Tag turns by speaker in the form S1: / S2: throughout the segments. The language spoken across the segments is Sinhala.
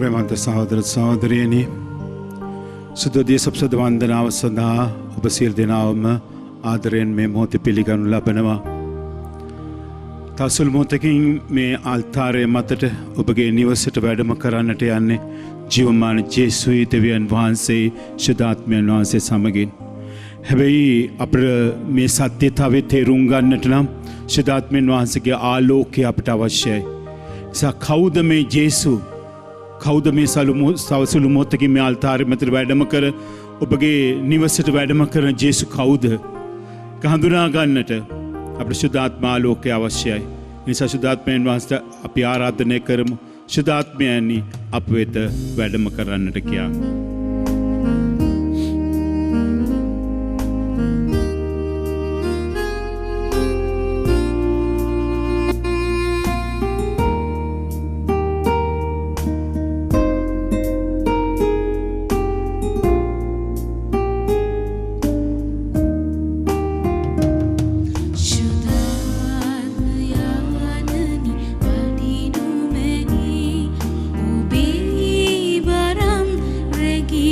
S1: ප්‍රේමන්ත සහෝදර සහෝදරියනි සුදදී සබ්සද වන්දනාව සඳහා ඔබ සියලු දෙනාම ආදරයෙන් මේ මොහොතේ පිළිගනු ලබනවා. තවසුළු මොහොතකින් මේ අල්තාරයේ මතට ඔබගේ නිවසට වැඩම කරන්නට යන්නේ ජීවමාන ජේසුයි දෙවියන් වහන්සේ ශුද්ධාත්මයන් වහන්සේ සමගින්. හැබැයි අපට මේ සත්‍යතාවය තේරුම් ගන්නට නම් ශුද්ධාත්මයන් වහන්සේගේ ආලෝකය අපට අවශ්‍යයි. කවුද මේ ජේසු? කවුද මේ සවසුළු මොහොතකින් මේ අල්තාරයේ මතට වැඩම කර ඔබගේ නිවසට වැඩම කරන ජේසු කවුද? හඳුනා ගන්නට අපට ශුද්ධාත්ම ආලෝකය අවශ්‍යයි. නිසා ශුද්ධාත්මයන් වහන්සේට අපි ආරාධනය කරමු. ශුද්ධාත්මයනි අප වෙත වැඩම කරන්නට කියා.
S2: Regi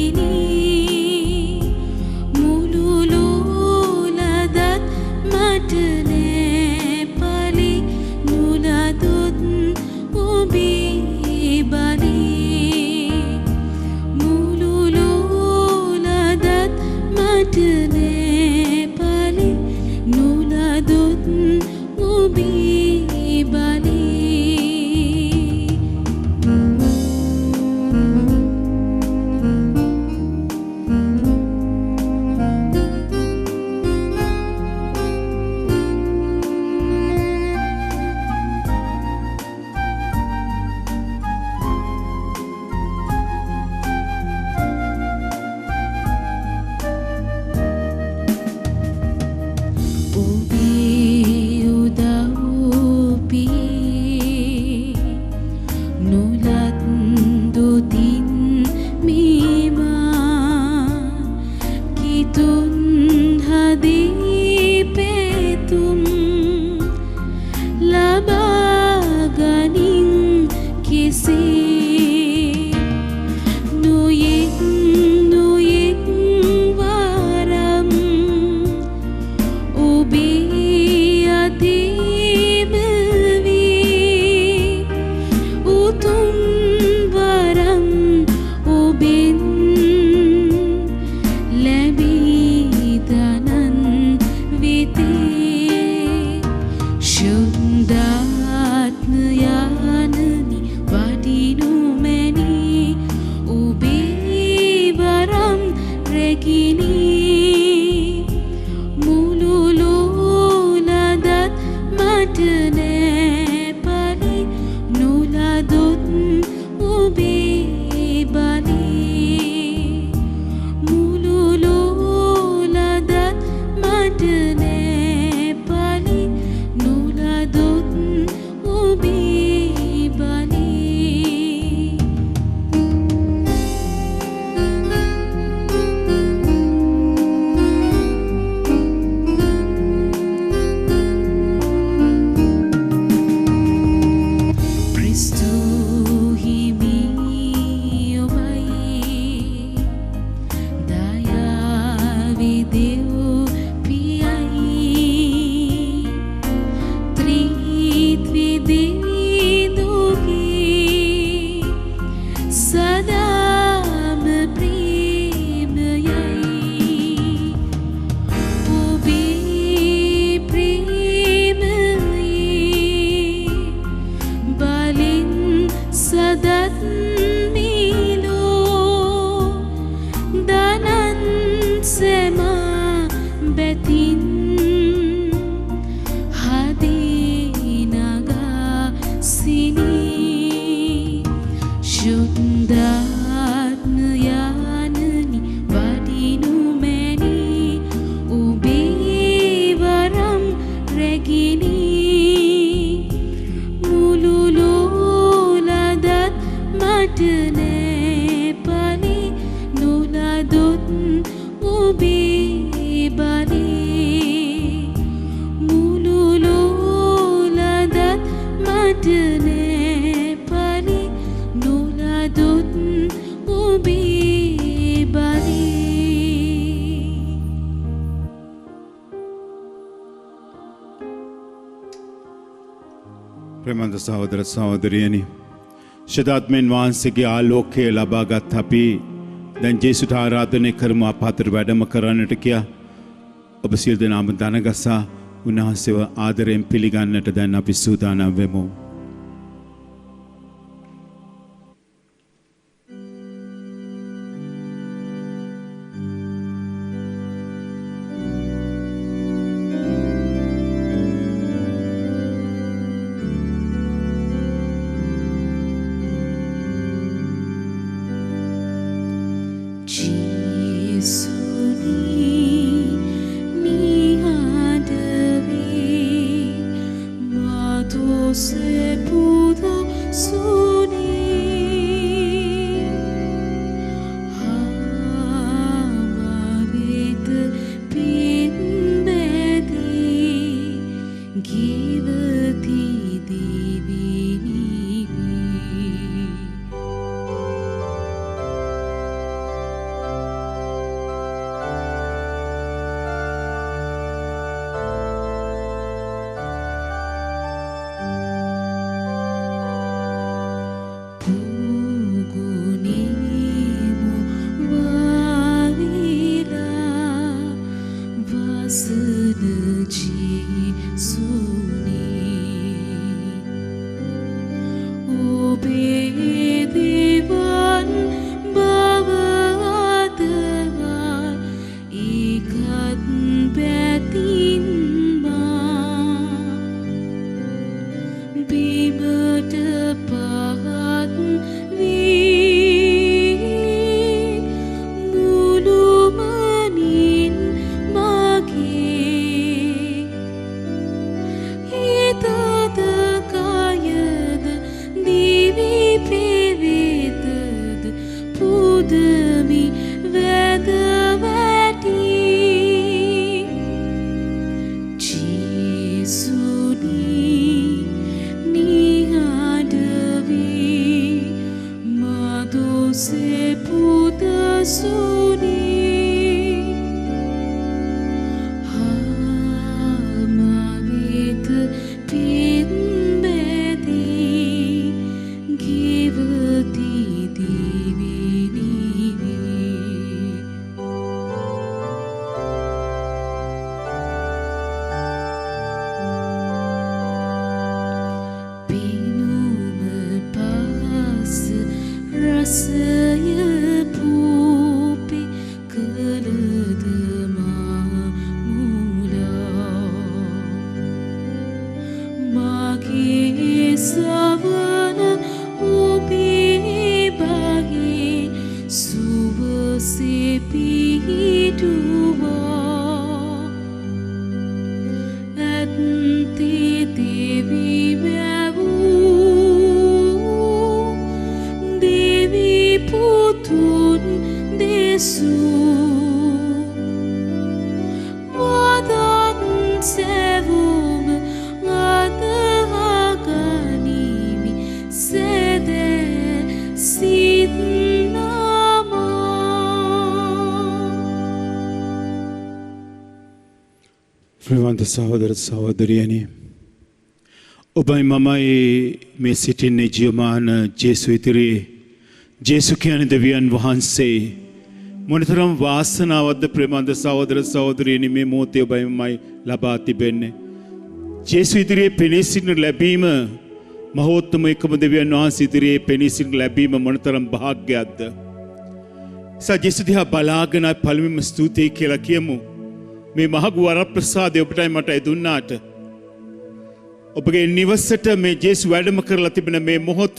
S1: ප්‍රේමන්ත සහෝදර සහෝදරියනි, ශදාත්මෙන් වහන්සේගේ ආලෝකය ලබාගත් අපි දැන් ජේසුට ආරාධනය කරමු අප අතර වැඩම කරන්නට කියා. ඔබ සියලු දෙනාම දනගසා උන්වහන්සේව ආදරයෙන් පිළිගන්නට දැන් අපි සූදානම් වෙමු. ප්‍රේමන්ත සහෝදර සහෝදරියනි, ඔබයි මමයි මේ සිටින්නේ ජීවමාන ජේසු ඉදිරියේ. ජේසු කියන්නේ දෙවියන් වහන්සේ. මොනතරම් වාසනාවක්ද ප්‍රේමන්ත සහෝදර සහෝදරියනි මේ මොහොතේ ඔබයි මමයි ලබා තිබෙන්නේ. ජේසු ඉදිරියේ පෙනී සිටින ලැබීම, මහෝත්තම එකම දෙවියන් වහන්සේ ඉදිරියේ පෙනී සිටින ලැබීම මොනතරම් වාග්යක්ද. ජේසු දිහා බලාගෙන පළමුවෙන්ම ස්තුතියි කියලා කියමු. මේ මහඟු වරප්‍රසාදය ඔබටයි මටයි දුන්නාට, ඔබගේ නිවසට මේ ජේසු වැඩම කරලා තිබෙන මේ මොහොත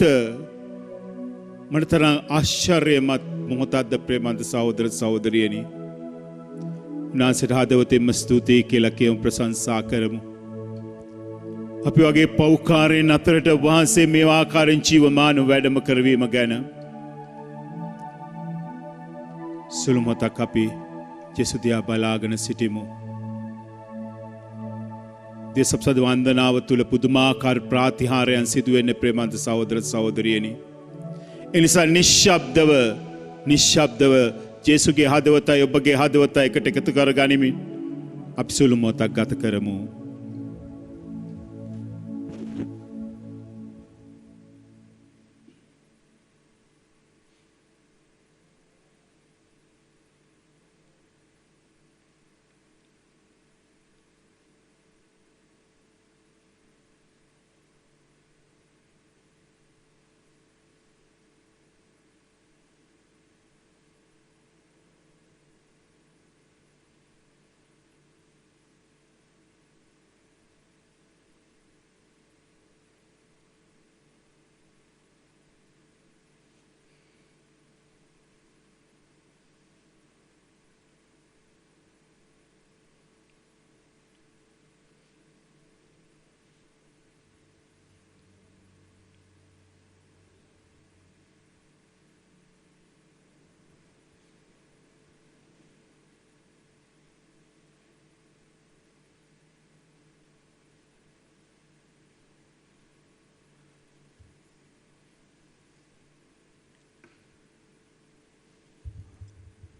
S1: මොනතරම් ආශ්චර්යමත් මොහොතක්ද ප්‍රේමන්ත සහෝදර සහෝදරියනි. උන්වහන්සේට හදවතින්ම ස්තුතියි කියලා කියමු, ප්‍රශංසා කරමු. අපි වගේ පෞකාරයන් අතරට වහන්සේ මේ ආකාරයෙන් ජීවමාන වැඩම කරවීම ගැන සුළු මොහොතක් අපි ජේසු දිහා බලාගෙන සිටිමු. දේශප්‍රසාද වන්දනාව තුළ පුදුමාකාර ප්‍රාතිහාරයන් සිදුවෙන්නේ ප්‍රේමන්ත සහෝදර සහෝදරියනි. එනිසා නිශ්ශබ්දව ජේසුගේ හදවතයි ඔබගේ හදවතයි එකට එකතු කරගනිමින් අපි සුළු මොහොතක් ගත කරමු.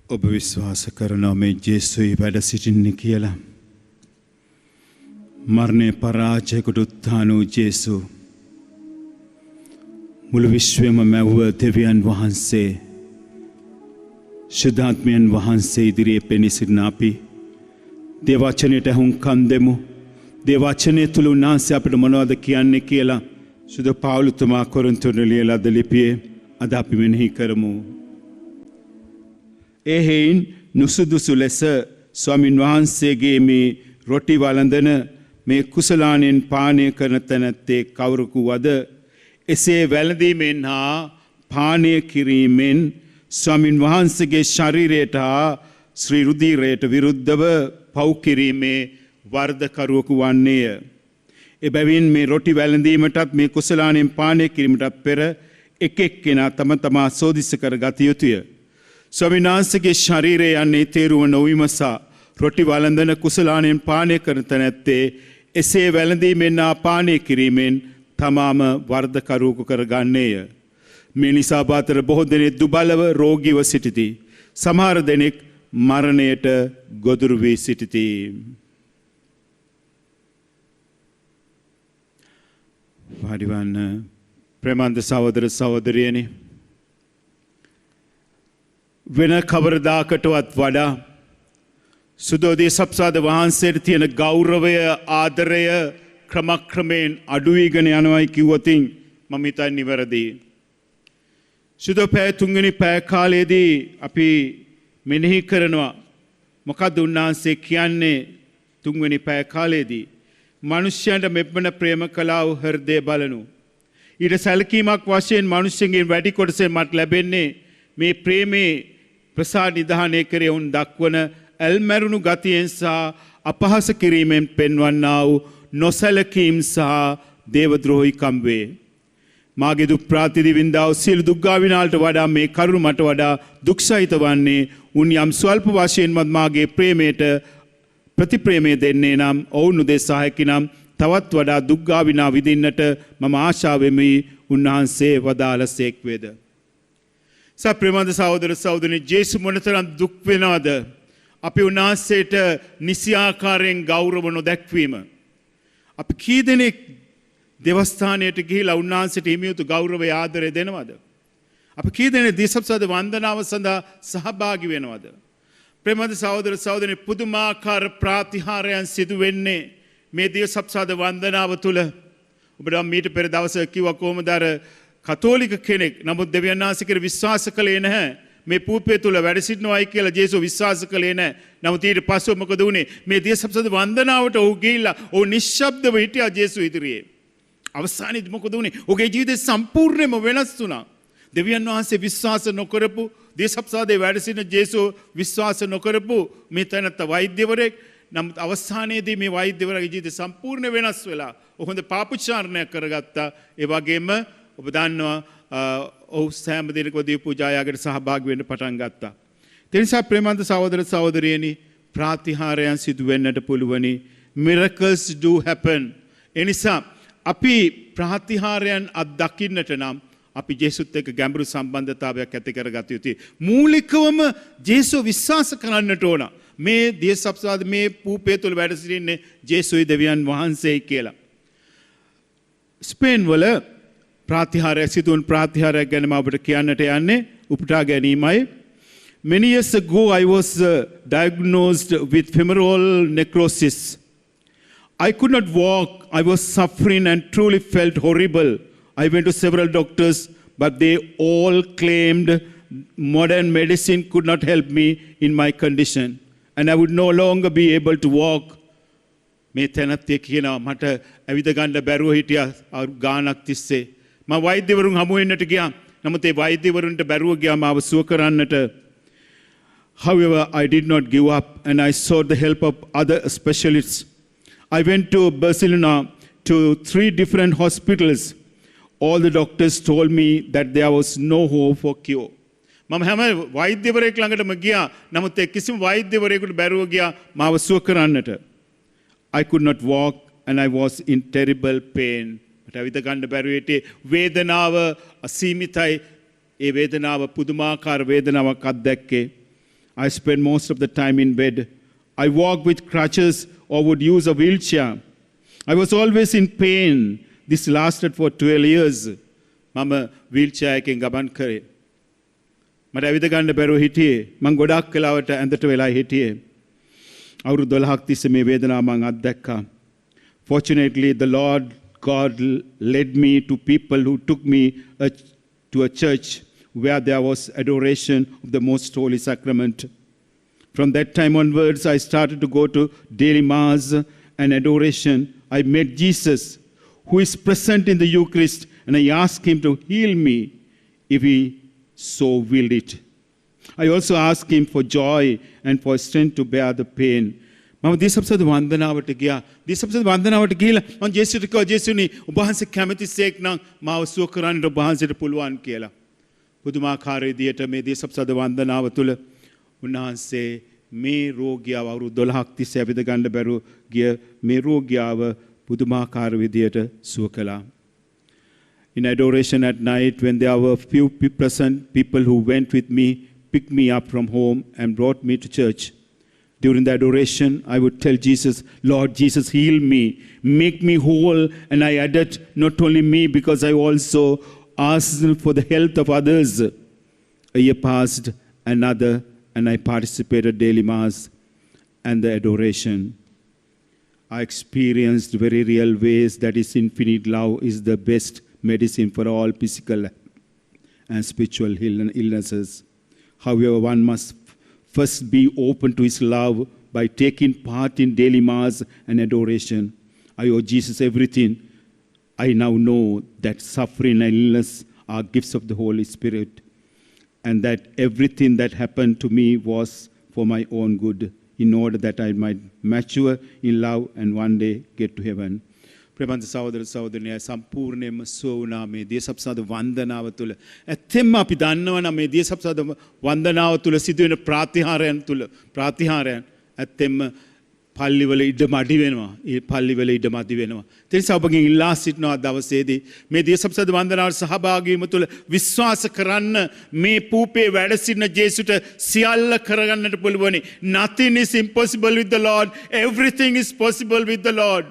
S1: ඔබ විශ්වාස කරනවා මේ ජේසුයි වැඩ සිටින්නේ කියලා. මරණය පරාජයකට උත්ථාන වූ ජේසු මුළු විශ්වයම මැව්ව දෙවියන් වහන්සේ ශුද්ධාත්මයන් වහන්සේ ඉදිරියේ පෙනී සිටින අපි දේවචනයට හුම්කම් දෙමු. දේවචනය තුළ උන්වහන්සේ අපිට මොනවද කියන්නේ කියලා සුදු පවුලුතුමා කොරින්තෝන්ට ලියලා ද ලිපියේ අද අපි මෙනෙහි කරමු. එහෙයින් නුසුදුසු ලෙස ස්වාමින් වහන්සේගේ මේ රොටි වළඳන මේ කුසලානෙන් පානය කරන තැනැත්තේ කවුරුකු වද එසේ වැළඳීමෙන් හා පානය කිරීමෙන් ස්වාමින් වහන්සේගේ ශරීරයට හා ශ්‍රී රුධිරයට විරුද්ධව පව් කිරීමේ වර්ධකරුවෙකු වන්නේය. එබැවින් මේ රොටි වැළඳීමටත් මේ කුසලානෙන් පානය කිරීමටත් පෙර එක් එක්කෙනා තම තමා සෝදිස්ස කර ගත යුතුය. ස්වාමීන් වහන්සේගේ ශරීරය යන්නේ තේරුම නොවිමසා රොටි වළඳන කුසලානෙන් පානය කරන තැනැත්තේ එසේ වැළඳීමෙන් හා පානය කිරීමෙන් තමාම වර්ධකරුවෙකු කරගන්නේය. මේ නිසා අතර බොහෝ දෙනෙක් දුබලව රෝගීව සිටිති. සමහර දෙනෙක් මරණයට ගොදුරු වී සිටිති. වාඩිවන්න ප්‍රේමන්ත සහෝදර සහෝදරියනි, වෙන කවරදාකටවත් වඩා සුදෝදේ සප්සාද වහන්සේට තියෙන ගෞරවය ආදරය ක්‍රමක්‍රමයෙන් අඩුවීගෙන යනවායි කිව්වොතින් මම හිතන්නේ නිවැරදි. සුදෝ පැය තුන්වෙනි පැය කාලයේදී අපි මෙනෙහි කරනවා මොකද උන්වහන්සේ කියන්නේ තුන්වෙනි පැය කාලයේදී මිනිස්යන්ට මෙබ්බන ප්‍රේම කලාව හෘදය බලනු. ඊට සැලකීමක් වශයෙන් මිනිස්යන්ගෙන් වැඩි කොටසෙන් මට ලැබෙන්නේ මේ ප්‍රේමේ ප්‍රසාද නිධානය කරේ උන් දක්වන ඇල්මැරුණු ගතියෙන් සහ අපහාස කිරීමෙන් පෙන්වන්නා වූ නොසැලකීම් සහ දේවද්‍රෝහිකම් වේ. මාගේ දුක් ප්‍රාතිදි වින්දා වූ සියලු දුක්ගාවිනාලට වඩා මේ කරුණ මට වඩා දුක්සහිත වන්නේ උන් යම් ස්වල්ප වශයෙන්වත් මාගේ ප්‍රේමයට ප්‍රතිප්‍රේමය දෙන්නේ නම් ඔවුන් උදෙසා හැකි නම් තවත් වඩා දුක්ගාවිනා විඳින්නට මම ආශා වෙමි. උන්වහන්සේ වදාළසේක් වේද. ප්‍රේමන්ත සහෝදර සහෝදරනි, ජේසු මොනතරම් දුක් වෙනවද අපි උන්වහන්සේට නිසියාකාරයෙන් ගෞරව නොදැක්වීම. අපි කී දෙනෙක් දෙවස්ථානයට ගිහිලා උන්වහන්සේට හිමි යුතු ගෞරවය ආදරය දෙනවද? අපි කී දෙනෙක් දිසප්සාද වන්දනාව සඳහා සහභාගී වෙනවද? ප්‍රේමන්ත සහෝදර සහෝදරනි, පුදුමාකාර ප්‍රාතිහාරයන් සිදු වෙන්නේ මේ දිසප්සාද වන්දනාව තුල. ඔබට මීට පෙර දවසක කිව්වා කොහොමද අර කතෝලික කෙනෙක් නමුත් දෙවියන් වහන්සේ කෙරෙහි විශ්වාස කළේ නැහැ. මේ පූපේ තුල වැඩ සිටිනවායි කියලා ජේසුස් විශ්වාස කළේ නැහැ. නමුත් ඊට පස්සේ මොකද වුනේ? මේ දිසප්සාද වන්දනාවට ඔහු ගිහිල්ලා ඔහු නිශ්ශබ්දව හිටියා ජේසුස් ඉදිරියේ. අවසානයේදී මොකද වුනේ? ඔහුගේ ජීවිතේ සම්පූර්ණයෙන්ම වෙනස් වුණා. දෙවියන් වහන්සේ විශ්වාස නොකරපු දිසප්සාදේ වැඩ සිටින ජේසුස් විශ්වාස නොකරපු මේ තැනත්ත වෛද්‍යවරයෙක්. නමුත් අවසානයේදී මේ වෛද්‍යවරයාගේ ජීවිතේ සම්පූර්ණ වෙනස් වෙලා ඔහු හොඳ පාපුච්චාරණයක් කරගත්තා. ඒ වගේම ඔබ දන්නවා ඔහු සෑම දිනකම දීප පූජායකට සහභාගී වෙන්න පටන් ගත්තා. ඒ නිසා ප්‍රේමන්ත සහෝදර සහෝදරියනි, ප්‍රාතිහාරයන් සිදු වෙන්නට පුළුවනි. miracles do happen. ඒ නිසා අපි ප්‍රාතිහාරයන් අත්දකින්නට නම් අපි ජේසුත් එක්ක ගැඹුරු සම්බන්ධතාවයක් ඇති කරගත යුතුයි. මූලිකවම ජේසුව විශ්වාස කරන්නට ඕන. මේ දියසප්සාද මේ පූපේ තුල වැඩ සිටින්නේ ජේසුයි දෙවියන් වහන්සේයි කියලා. ස්පේන් වල ප්‍රාතිහාරයක් සිදුවන ප්‍රාතිහාරයක් ගැන මම ඔබට කියන්නට යන්නේ උපුටා ගැනීමයි. Many years ago I was diagnosed with femoral necrosis. I could not walk. I was suffering and truly felt horrible. I went to several doctors, but they all claimed modern medicine could not help me in my condition, and I would no longer be able to walk. මේ තැනත්තේ කියනවා මට ඇවිද ගන්න බැරුව හිටියා ගානක් තිස්සේ. මම වෛද්‍යවරුන් හමු වෙන්නට ගියා. නමුත් ඒ වෛද්‍යවරුන්ට බැරුව ගියා මාව සුව කරන්නට. However, I did not give up and I sought the help of other specialists. I went to Barcelona to 3 different hospitals. All the doctors told me that there was no hope for cure. මම හැම වෛද්‍යවරයෙක් ළඟටම ගියා. නමුත් ඒ කිසිම වෛද්‍යවරයෙකුට බැරුව ගියා මාව සුව කරන්නට. I could not walk and I was in terrible pain. මට අවිත ගන්න බැරුව හිටියේ. වේදනාව අසීමිතයි. ඒ වේදනාව පුදුමාකාර වේදනාවක් අත්දැක්කේ. I spent most of the time in bed. I walked with crutches or would use a wheelchair. I was always in pain. This lasted for 12 years. Mama wheelchair එකෙන් ගමන් කරේ. මට ඇවිද ගන්න බැරුව හිටියේ. මං ගොඩක් වෙලාවට ඇඳට වෙලා හිටියේ. අවුරුදු 12ක් තිස්සේ මේ වේදනාව මං අත්දැක්කා. Fortunately, the Lord God led me to people who took me to a church where there was adoration of the Most Holy Sacrament. From that time onwards, I started to go to daily Mass and adoration. I met Jesus, who is present in the Eucharist, and I asked him to heal me if he so willed it. I also asked him for joy and for strength to bear the pain. මම දේශප්‍රසාද වන්දනාවට ගියා. දේශප්‍රසාද වන්දනාවට ගිහලා මම ජේසුට කිව්වා ජේසුනි ඔබ වහන්සේ කැමතිසේක් නම් මාව සුව කරන්න ඔබ වහන්සේට පුළුවන් කියලා. පුදුමාකාර විදියට මේ දේශප්‍රසාද වන්දනාව තුළ උන්වහන්සේ මේ රෝගියාව අවුරුදු 12ක් තිස්සේ ඇවිද ගන්න බැරුව ගිය මේ රෝගියාව පුදුමාකාර විදියට සුව කළා. In adoration at night, when there were few present, people who went with me picked me up from home and brought me to church. During the adoration, I would tell Jesus, Lord Jesus, heal me, make me whole. And I added, not only me, because I also asked for the health of others. A year passed, another, and I participated daily Mass and the adoration. I experienced very real ways that His infinite love is the best medicine for all physical and spiritual illnesses. However, one must first be open to His love by taking part in daily Mass and adoration. I owe Jesus everything. I now know that suffering and illness are gifts of the Holy Spirit, and that everything that happened to me was for my own good, in order that I might mature in love and one day get to heaven. ප්‍රබන්ධ සහෝදර සහෝදරයන් සම්පූර්ණයෙන්ම සුව වුණා මේ දේශප්‍රසාද වන්දනාව තුළ. ඇත්තෙන්ම අපි දන්නවනම් මේ දේශප්‍රසාද වන්දනාව තුළ සිදුවෙන ප්‍රාතිහාරයන් ඇත්තෙන්ම පල්ලිවල ඉඩම අඩි වෙනවා. ඒ පල්ලිවල ඉඩම අඩි වෙනවා. ඒ නිසා ඔබගෙන් ඉල්ලා සිටිනවා දවසේදී මේ දේශප්‍රසාද වන්දනාවට සහභාගී වීම තුළ විශ්වාස කරන්න මේ පූපේ වැඩ සිටින ජේසුට සියල්ල කරගන්නට පුළුවනි. Nothing is impossible with the Lord. Everything is possible with the Lord.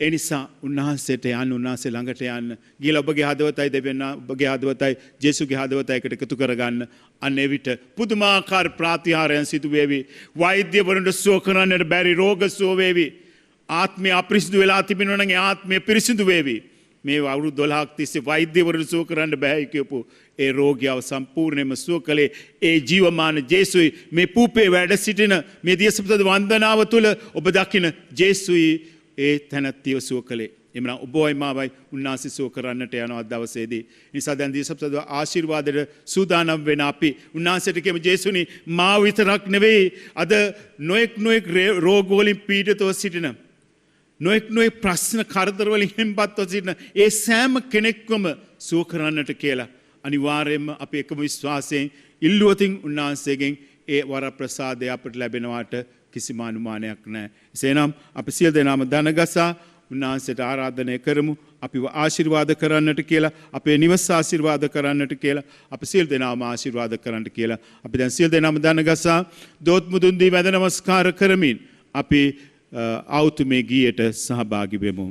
S1: ඒ නිසා උන්වහන්සේට යන්න උන්වහන්සේ ළඟට යන්න ගිහලා ඔබගේ හදවතයි දෙවියන් ඔබගේ හදවතයි ජේසුගේ හදවතයි එකට එකතු කරගන්න. අන්න එවිට පුදුමාකාර ප්‍රාතිහාරයන් සිදු වේවි. වෛද්‍යවරුන්ට සුව කරන්නට බැරි රෝග සුව වේවි. ආත්මය අපිරිසිදු වෙලා තිබෙනවා නම් ඒ ආත්මය පිරිසිදු වේවි. මේ අවුරුදු 12ක් තිස්සේ වෛද්‍යවරුන්ට සුව කරන්න බෑ කියපු ඒ රෝගියාව සම්පූර්ණයෙන්ම සුව කළේ ඒ ජීවමාන ජේසුයි. මේ පූපේ වැඩ සිටින මේ දේශප්‍රසාද වන්දනාව තුළ ඔබ දකින ජේසුයි ඒ තැනැත්තිව සුව කළේ. එමනම් ඔබවයි මාවයි උන්වහන්සේ සුව කරන්නට යනවා දවසේදී. නිසා දැන් දේශප්‍රසාද ආශිර්වාදයට සූදානම් වෙන අපි උන්වහන්සේට කියමු ජේසුනි මා විතරක් නෙවෙයි අද නොඑක් රෝග වලින් පීඩිතව සිටින නොඑක් ප්‍රශ්න කරදර වලින් හෙම්බත්ව සිටින ඒ සෑම කෙනෙක්වම සුව කරන්නට කියලා අනිවාර්යයෙන්ම අපි එකම විශ්වාසයෙන් ඉල්ලුවතින් උන්වහන්සේගෙන් ඒ වර ප්‍රසාදය අපට ලැබෙනවාට කිසිම අනුමානයක් නැහැ. එසේනම් අපි සියලු දෙනාම දනගසා උන්වහන්සේට ආරාධනය කරමු. අපිව ආශිර්වාද කරන්නට කියලා, අපේ නිවස ආශිර්වාද කරන්නට කියලා, අපි සියලු දෙනාම ආශිර්වාද කරන්නට කියලා. අපි දැන් සියලු දෙනාම දනගසා දෝත් මුදුන් දී වැඳ නමස්කාර කරමින් අපි ආවුතුමේ ගීයට සහභාගී වෙමු.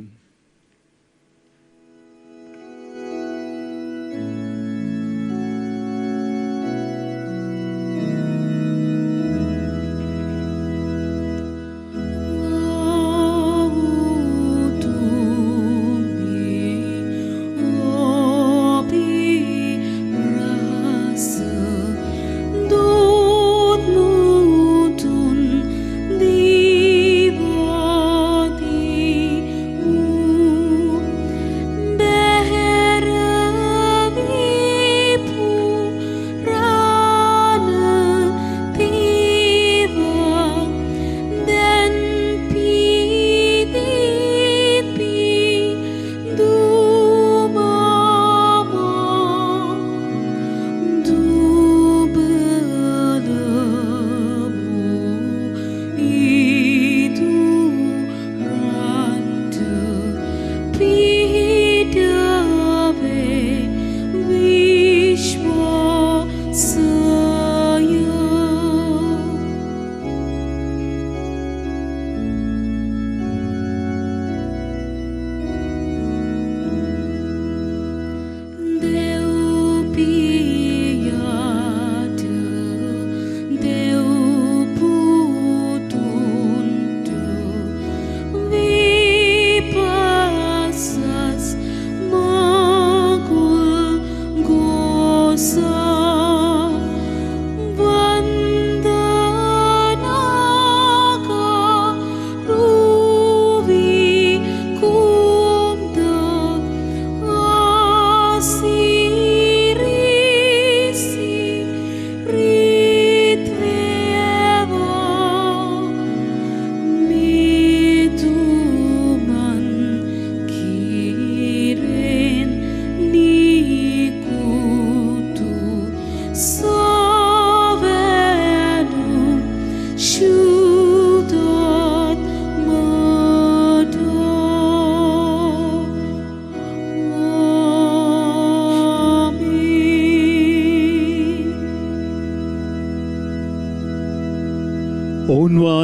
S2: Ooh.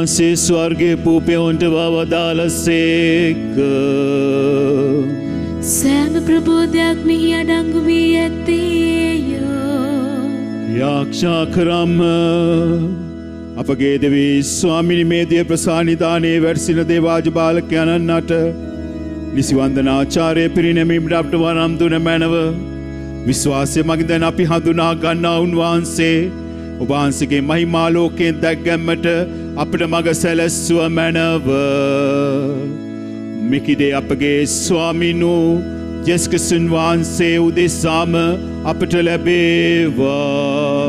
S1: උන්වහන්සේ ස්වර්ගයේ පූපයොන්ට වදාළසේක.
S2: සෑම ප්‍රබෝධයක් මෙහි අඩංගු වී ඇත්තේය.
S1: යාක්ෂා කරම්ම අපගේ දෙවී ස්වාමිනි මේ දිය ප්‍රසානිදානයේ වැඩසින දේවාජ බාලකයන්ට නිසිවන්දනාචාරය පිරිනැමීමට අපට වරම් දුන මැනව විශ්වාසය මගින් අපි හඳුනා ගන්නා උන්වහන්සේ ඔබවහන්සේගේ මහිමා ලෝකයෙන් දැක්ගැම්මට අපට මඟ සැලැස්සුව මැනව. මිකිදේ අපගේ ස්වාමිනු ජෙස්කසුන් වහන්සේ උදෙසාම අපට ලැබේවා.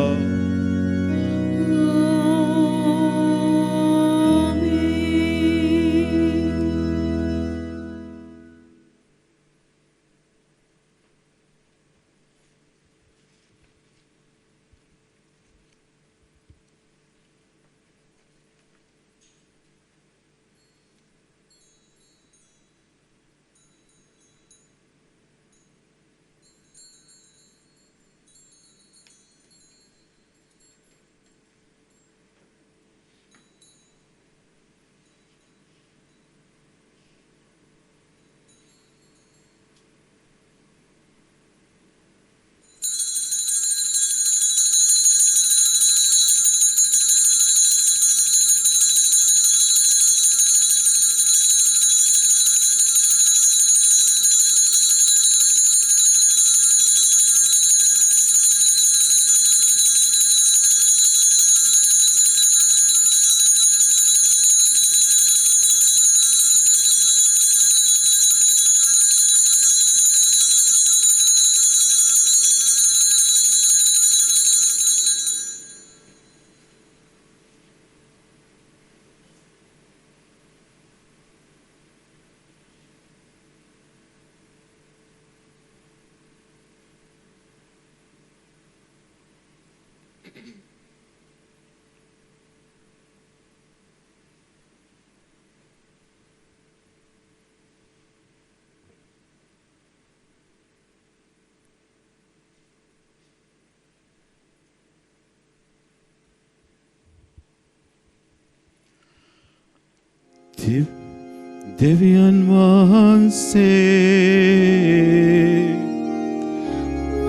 S1: දෙවියන් වහන්සේ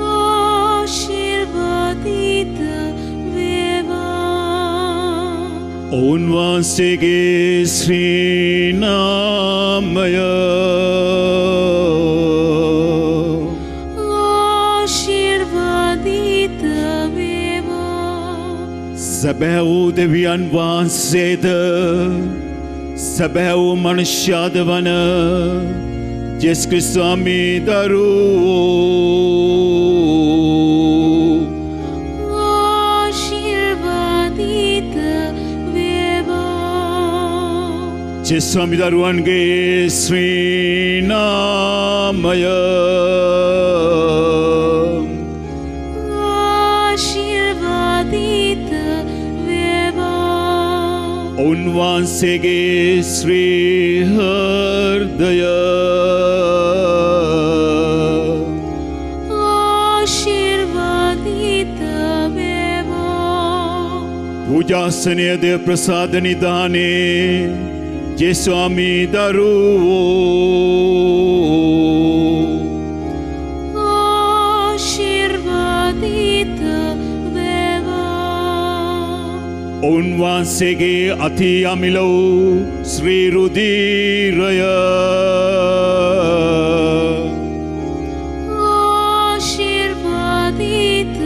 S2: ආශිර්වාදිත වේවා.
S1: උන්වහන්සේගේ ශ්‍රී නාමය
S2: ආශිර්වාදිත වේවා.
S1: සැබෑ වූ දෙවියන් වහන්සේද සැබෑ වූ මනුෂ්‍යද වන ජෙස් ක්‍රිස්තුස්වාමී දරුවෝ
S2: ආශිර්වාදිත වේවා.
S1: ජෙස් ස්වාමී දරුවන්ගේ ශ්‍රී නාමය
S2: ආශිර්වාදිත
S1: උන්වහන්සේගේ ශ්‍රී හෘදය
S2: ආශිර්වාදිත වේවා.
S1: පූජාසනය දේව ප්‍රසාද නිධානේ ජෙස් ස්වාමී දරුවෝ
S2: ආශිර්වාදිත
S1: උන්වහන්සේගේ අති අමිල වූ ශ්‍රී රුධිරය
S2: ආශිර්වාදිත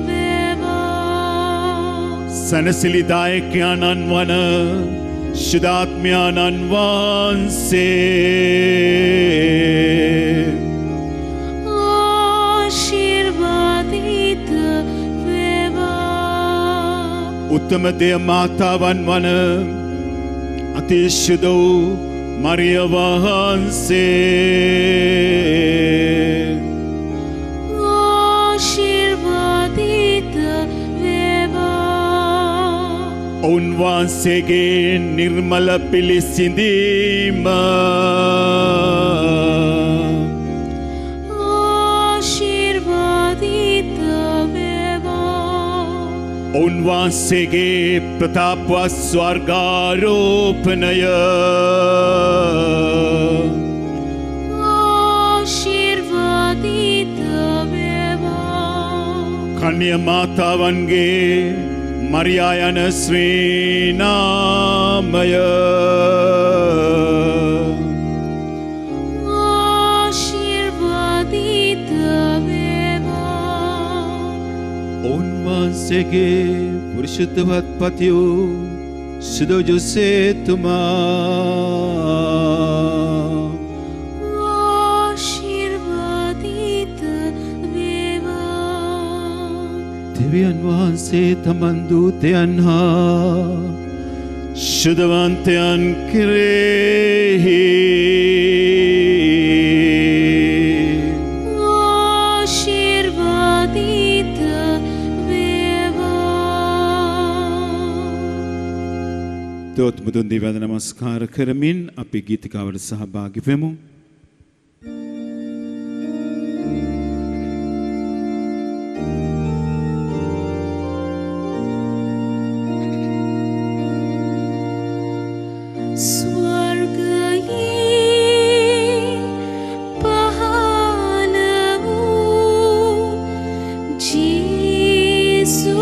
S2: වේවා.
S1: සැනසිලිදායකයන්න් වන ශුද්ධාත්මයන්න් වහන්සේ
S2: ආශිර්වාදිත
S1: උත්තම දෙය මාතාවන් වන අතිශුද්ධ වූ මරිය වහන්සේ
S2: ආශිර්වාදිත වේවා.
S1: උන්වහන්සේගේ නිර්මල පිළිසිඳීම
S2: ආශිර්වාදිත වේවා.
S1: උන්වහන්සේගේ ප්‍රතාපවත් ස්වර්ගාරෝපණය
S2: ආශිර්වාදිත වේවා.
S1: කන්‍ය මාතාවන්ගේ මරියා යන ශ්‍රී නාමය
S2: ආශිර්වාදිත වේවා.
S1: උන්වහන්සේගේ පුරුෂත්වවත් පතියෝ සුදෝ ජොසේතුමා
S2: ආශිර්වාදිත වේවා.
S1: දෙවියන් වහන්සේ තමන් දූතයන් හා ශුද්ධවන්තයන් කෙරෙහි
S2: ආශිර්වාදිත
S1: දොත් මුදුන් දිවැද නමස්කාර කරමින් අපි ගීතිකාවට සහභාගී වෙමු.
S2: Jesus.